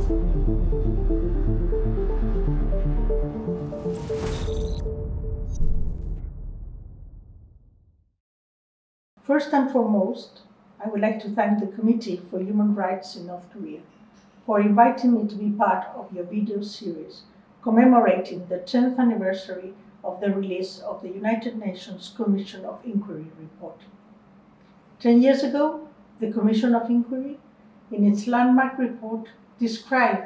First and foremost, I would like to thank the Committee for Human Rights in North Korea for inviting me to be part of your video series commemorating the 10th anniversary of the release of the United Nations Commission of Inquiry report. 10 years ago, the Commission of Inquiry, in its landmark report, described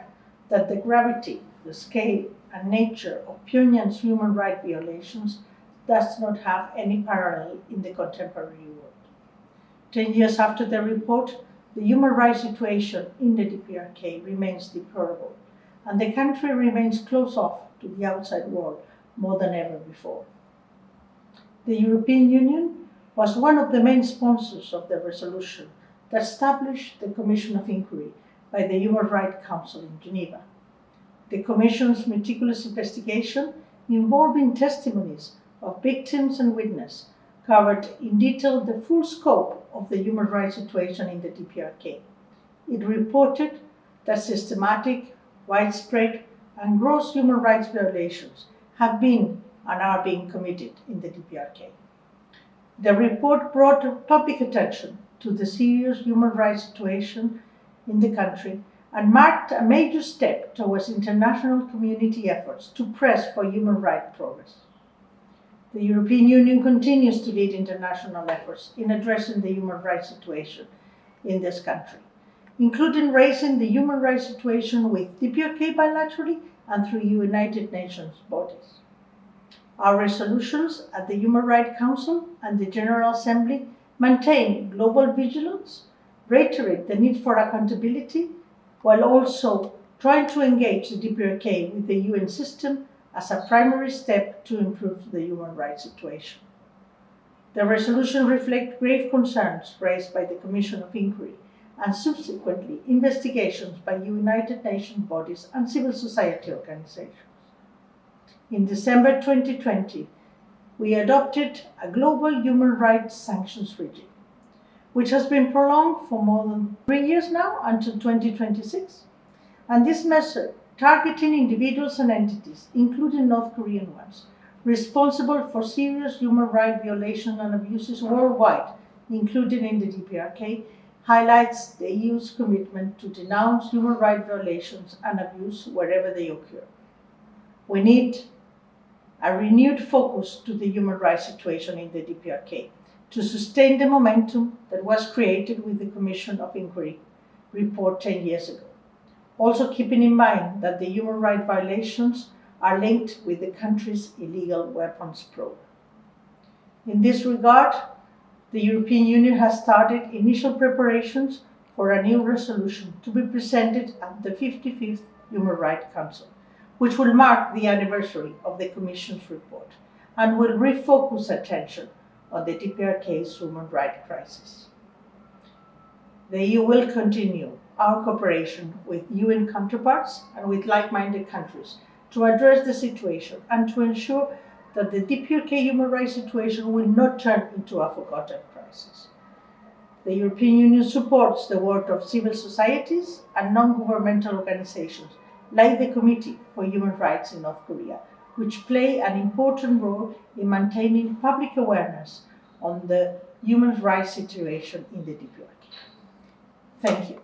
that the gravity, the scale, and nature of Pyongyang's human rights violations does not have any parallel in the contemporary world. 10 years after the report, the human rights situation in the DPRK remains deplorable, and the country remains closed off to the outside world more than ever before. The European Union was one of the main sponsors of the resolution that established the Commission of Inquiry by the Human Rights Council in Geneva. The Commission's meticulous investigation, involving testimonies of victims and witnesses, covered in detail the full scope of the human rights situation in the DPRK. It reported that systematic, widespread, and gross human rights violations have been and are being committed in the DPRK. The report brought public attention to the serious human rights situation in the country and marked a major step towards international community efforts to press for human rights progress. The European Union continues to lead international efforts in addressing the human rights situation in this country, including raising the human rights situation with DPRK bilaterally and through United Nations bodies. Our resolutions at the Human Rights Council and the General Assembly maintain global vigilance, reiterate the need for accountability, while also trying to engage the DPRK with the UN system as a primary step to improve the human rights situation. The resolution reflects grave concerns raised by the Commission of Inquiry and subsequently investigations by United Nations bodies and civil society organizations. In December 2020, we adopted a global human rights sanctions regime, which has been prolonged for more than 3 years now until 2026, and this measure targeting individuals and entities, including North Korean ones, responsible for serious human rights violations and abuses worldwide, including in the DPRK, highlights the EU's commitment to denounce human rights violations and abuse wherever they occur. We need a renewed focus to the human rights situation in the DPRK to sustain the momentum that was created with the Commission of Inquiry report 10 years ago. Also keeping in mind that the human rights violations are linked with the country's illegal weapons program. In this regard, the European Union has started initial preparations for a new resolution to be presented at the 55th Human Rights Council, which will mark the anniversary of the Commission's report and will refocus attention on the DPRK's human rights crisis. The EU will continue our cooperation with UN counterparts and with like-minded countries to address the situation and to ensure that the DPRK human rights situation will not turn into a forgotten crisis. The European Union supports the work of civil societies and non-governmental organizations like the Committee for Human Rights in North Korea, which play an important role in maintaining public awareness on the human rights situation in the DPRK. Thank you.